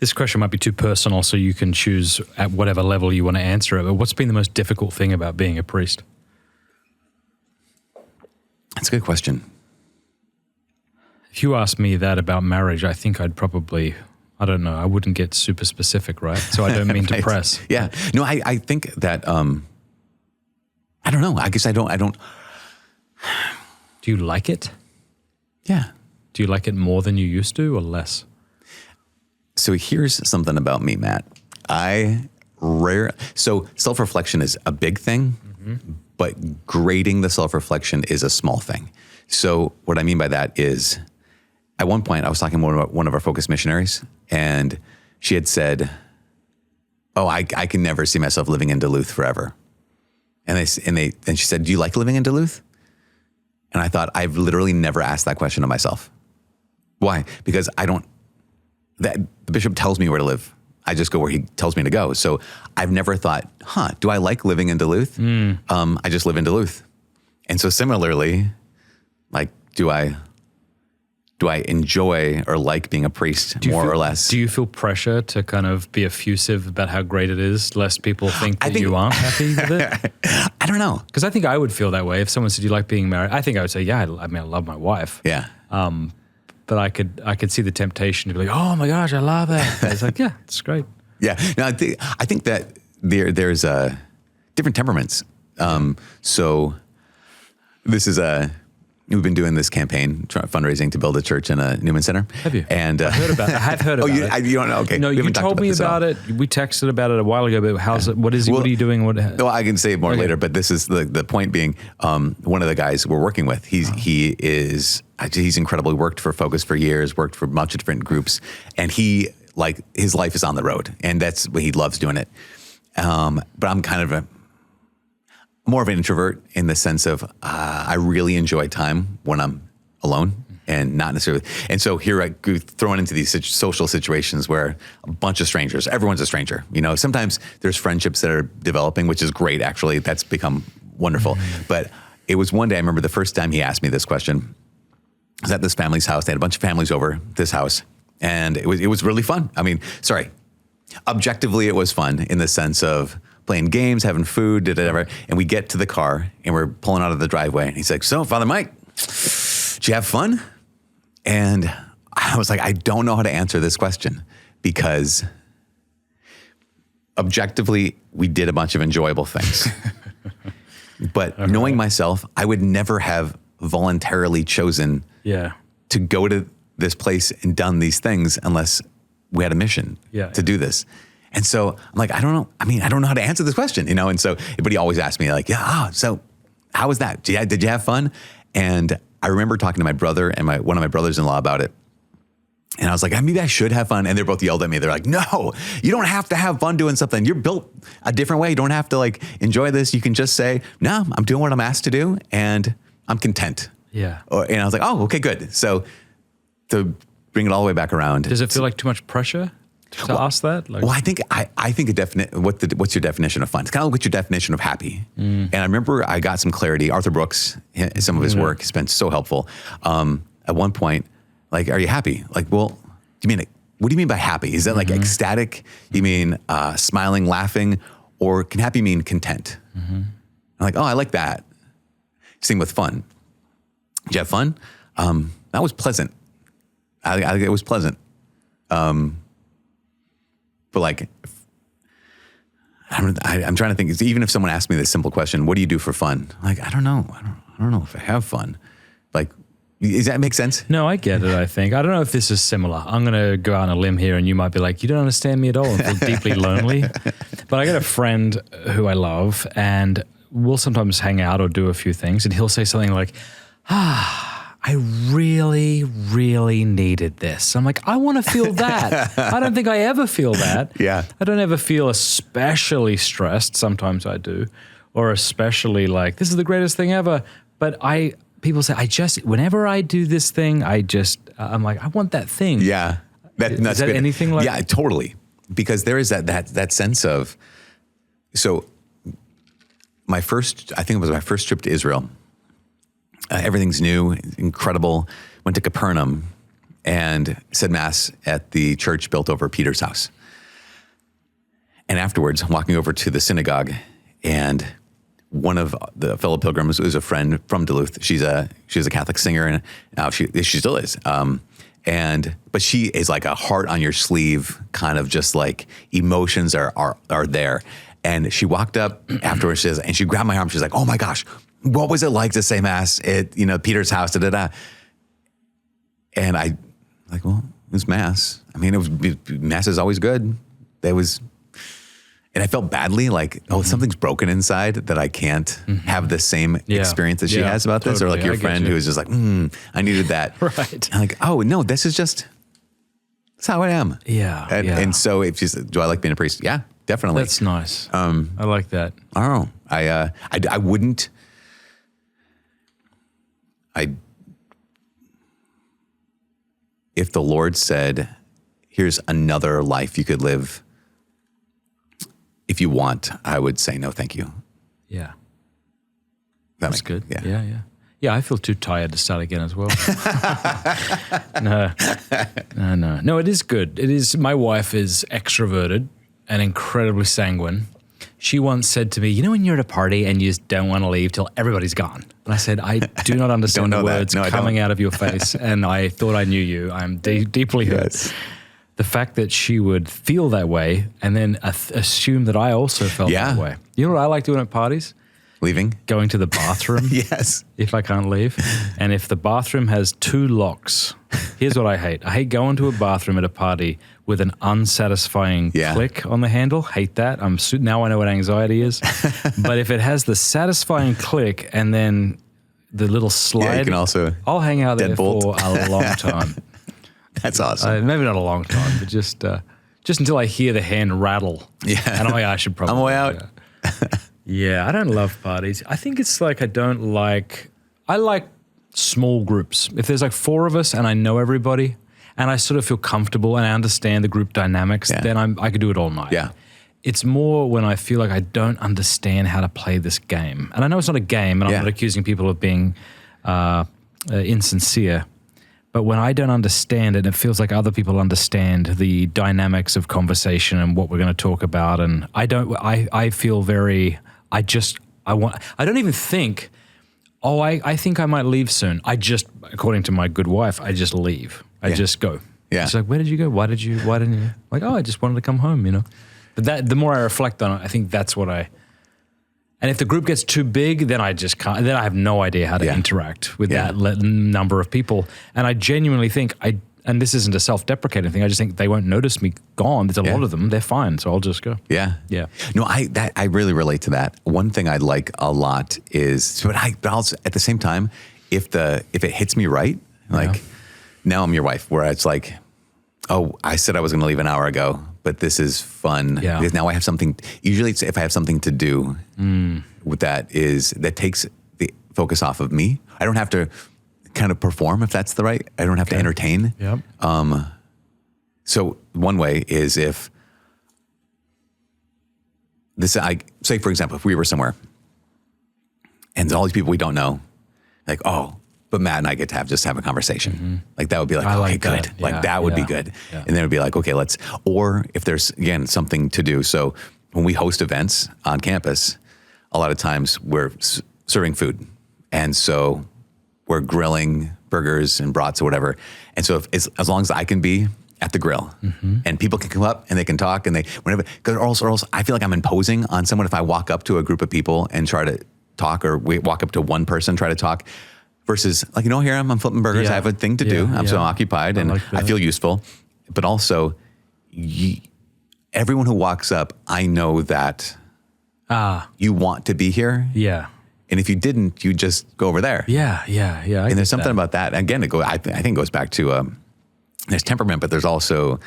This question might be too personal, so you can choose at whatever level you want to answer it. But what's been the most difficult thing about being a priest? That's a good question. If you asked me that about marriage, I think I'd probably, I don't know, I wouldn't get super specific, right? So I don't mean to press. Yeah. No, I think that, I don't know. I guess I don't. Do you like it? Yeah. Do you like it more than you used to or less? So here's something about me, Matt. So self-reflection is a big thing, but grading the self-reflection is a small thing. So what I mean by that is, at one point I was talking to one of our focus missionaries, and she had said, "Oh, I can never see myself living in Duluth forever." And she said, "Do you like living in Duluth?" And I thought, I've literally never asked that question of myself. Why? Because the bishop tells me where to live. I just go where he tells me to go. So I've never thought, do I like living in Duluth? I just live in Duluth. And so similarly, like, do I enjoy or like being a priest more or less? Do you feel pressure to kind of be effusive about how great it is, lest people think that you aren't happy with it? I don't know. Because I think I would feel that way if someone said, "You like being married?" I think I would say, "Yeah, I love my wife." Yeah. But I could see the temptation to be like, "Oh my gosh, I love it." And it's like, yeah, it's great. Yeah. No, I think that there's different temperaments. So this is we've been doing this campaign, fundraising to build a church in a Newman Center. Have you? And I have heard about it. You don't know? Okay. No, you told me about it. We texted about it a while ago, but how's it? What is it? What are you doing? Well, I can say more later, but this is the point being, one of the guys we're working with, he's incredible. He worked for Focus for years, worked for a bunch of different groups, and his life is on the road, and that's what he loves doing it. But I'm kind of more of an introvert in the sense of I really enjoy time when I'm alone and not necessarily. And so here I go thrown into these social situations where a bunch of strangers, everyone's a stranger. You know, sometimes there's friendships that are developing, which is great, actually. That's become wonderful. But it was one day, I remember the first time he asked me this question. I was at this family's house. They had a bunch of families over this house. And it was really fun. I mean, objectively it was fun in the sense of playing games, having food, whatever. And we get to the car and we're pulling out of the driveway. And he's like, "So, Father Mike, did you have fun?" And I was like, I don't know how to answer this question because objectively we did a bunch of enjoyable things. But knowing myself, I would never have voluntarily chosen to go to this place and done these things unless we had a mission to do this. And so I'm like, I don't know. I mean, I don't know how to answer this question, you know? And so, but he always asked me like, so how was that? Did you have fun? And I remember talking to my brother and one of my brothers-in-law about it. And I was like, maybe I should have fun. And they both yelled at me. They're like, "No, you don't have to have fun doing something. You're built a different way. You don't have to like enjoy this. You can just say, no, I'm doing what I'm asked to do and I'm content." Yeah. And I was like, oh, okay, good. So to bring it all the way back around. Does it feel like too much pressure to ask that? Like, well, I think what's your definition of fun? It's kind of like what's your definition of happy. And I remember I got some clarity. Arthur Brooks, some of his work has been so helpful. At one point, like, are you happy? Like, well, what do you mean by happy? Is that like ecstatic? You mean smiling, laughing? Or can happy mean content? I'm like, oh, I like that. Same with fun. Did you have fun? That was pleasant. I think it was pleasant. But like, I'm trying to think. Even if someone asked me this simple question, "What do you do for fun?" I'm like, I don't know. I don't know if I have fun. Like, does that make sense? No, I get it. I think I don't know if this is similar. I'm going to go out on a limb here, and you might be like, "You don't understand me at all," and feel deeply lonely. But I got a friend who I love, and we'll sometimes hang out or do a few things, and he'll say something like, "I really, really needed this." I'm like, I want to feel that. I don't think I ever feel that. Yeah. I don't ever feel especially stressed. Sometimes I do. Or especially like, this is the greatest thing ever. But people say, whenever I do this thing, I'm like, I want that thing. Yeah. That's is that good. anything like? Yeah, totally. Because there is that sense of, so I think it was my first trip to Israel. Everything's new, incredible. Went to Capernaum, and said Mass at the church built over Peter's house. And afterwards, walking over to the synagogue, and one of the fellow pilgrims was a friend from Duluth. She was a Catholic singer, and now she still is. But she is like a heart on your sleeve, kind of just like emotions are there. And she walked up afterwards, and she grabbed my arm. She's like, "Oh my gosh, what was it like to say Mass at Peter's house?" Da, da, da. And I like, well, it was Mass. I mean, Mass is always good. And I felt badly, like, something's broken inside that I can't have the same experience that she has about this, or like your friend who was just like, I needed that. Right. And like, oh no, that's how I am. Yeah. And so if she's, do I like being a priest? Yeah, definitely. That's nice. I like that. I don't know. I wouldn't. If the Lord said, here's another life you could live, if you want, I would say no, thank you. Yeah. That's good. Yeah. Yeah, I feel too tired to start again as well. No, it is good. It is. My wife is extroverted and incredibly sanguine. She once said to me, when you're at a party and you just don't want to leave till everybody's gone. And I said, I do not understand the words coming out of your face. And I thought I knew you. I'm deeply hurt. Yes. The fact that she would feel that way and then assume that I also felt that way. You know what I like doing at parties? Leaving? Going to the bathroom. Yes. If I can't leave. And if the bathroom has 2 locks, here's what I hate. I hate going to a bathroom at a party with an unsatisfying click on the handle. Hate that. Now I know what anxiety is. But if it has the satisfying click and then the little slide, you can also I'll hang out there for a long time. That's awesome. Maybe not a long time, but just until I hear the hand rattle. Yeah. And I should probably. I'm way out. Yeah, I don't love parties. I think it's like I like small groups. If there's like 4 of us and I know everybody and I sort of feel comfortable and I understand the group dynamics, then I could do it all night. Yeah. It's more when I feel like I don't understand how to play this game. And I know it's not a game, and I'm not accusing people of being insincere. But when I don't understand it, it feels like other people understand the dynamics of conversation and what we're going to talk about. And I feel very, I don't even think, I think I might leave soon. According to my good wife, I just leave. I just go. Yeah. She's like, where did you go? Why didn't you? Like, I just wanted to come home, But the more I reflect on it, I think that's what and if the group gets too big, then I just can't. Then I have no idea how to interact with that number of people. And I genuinely think and this isn't a self-deprecating thing. I just think they won't notice me gone. There's a lot of them. They're fine, so I'll just go. Yeah. No, I really relate to that. One thing I like a lot is, but also at the same time, if it hits me right, like now I'm your wife, where it's like, oh, I said I was going to leave an hour ago, but this is fun because now I have something. Usually it's if I have something to do with that takes the focus off of me. I don't have to kind of perform if that's the right. I don't have to entertain. Yep. So one way is if say for example, if we were somewhere and all these people we don't know, like, but Matt and I get to just have a conversation. Mm-hmm. Like that would be like, okay, good. Yeah, like that would be good. Yeah. And then it'd be like, okay, or if there's, again, something to do. So when we host events on campus, a lot of times we're serving food. And so we're grilling burgers and brats or whatever. And so as long as I can be at the grill and people can come up and they can talk and or else I feel like I'm imposing on someone if I walk up to a group of people and try to talk, or we walk up to one person, try to talk. Versus, like, here I'm flipping burgers. I have a thing to do. I'm so occupied and I feel useful. But also, everyone who walks up, I know that you want to be here. Yeah. And if you didn't, you just go over there. Yeah. And there's something about that. Again, I think it goes back to there's temperament, but there's also,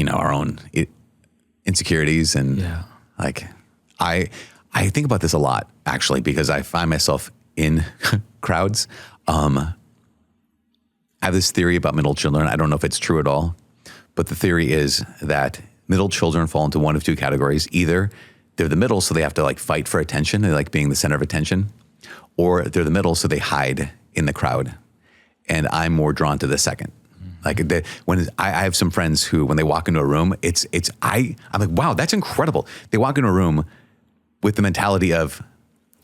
our own insecurities and like I think about this a lot actually because I find myself in crowds. I have this theory about middle children. I don't know if it's true at all, but the theory is that middle children fall into one of 2 categories. Either they're the middle, so they have to like fight for attention. They like being the center of attention, or they're the middle, so they hide in the crowd. And I'm more drawn to the second. Like when I have some friends who, when they walk into a room, I'm like, wow, that's incredible. They walk into a room with the mentality of,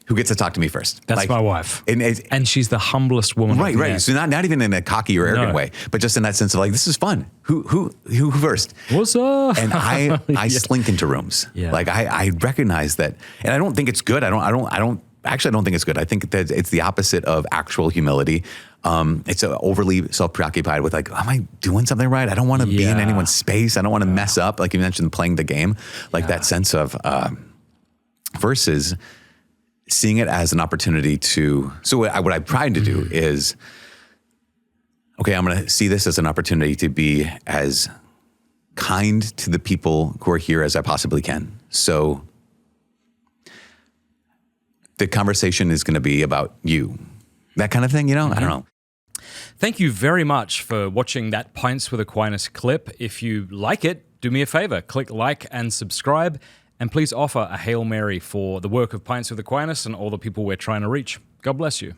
who gets to talk to me first? That's my wife. And she's the humblest woman. Right. So not even in a cocky or arrogant way, but just in that sense of like, this is fun. Who first? What's up? And I slink into rooms. Yeah. Like I recognize that, and I don't think it's good. I don't think it's good. I think that it's the opposite of actual humility. It's overly self-preoccupied with like, am I doing something right? I don't want to be in anyone's space. I don't want to mess up. Like you mentioned, playing the game, like that sense of, versus seeing it as an opportunity to, so what I've tried to do is, okay, I'm going to see this as an opportunity to be as kind to the people who are here as I possibly can. So the conversation is going to be about you, that kind of thing, I don't know. Thank you very much for watching that Pints with Aquinas clip. If you like it, do me a favor, click like and subscribe. And please offer a Hail Mary for the work of Pints with Aquinas and all the people we're trying to reach. God bless you.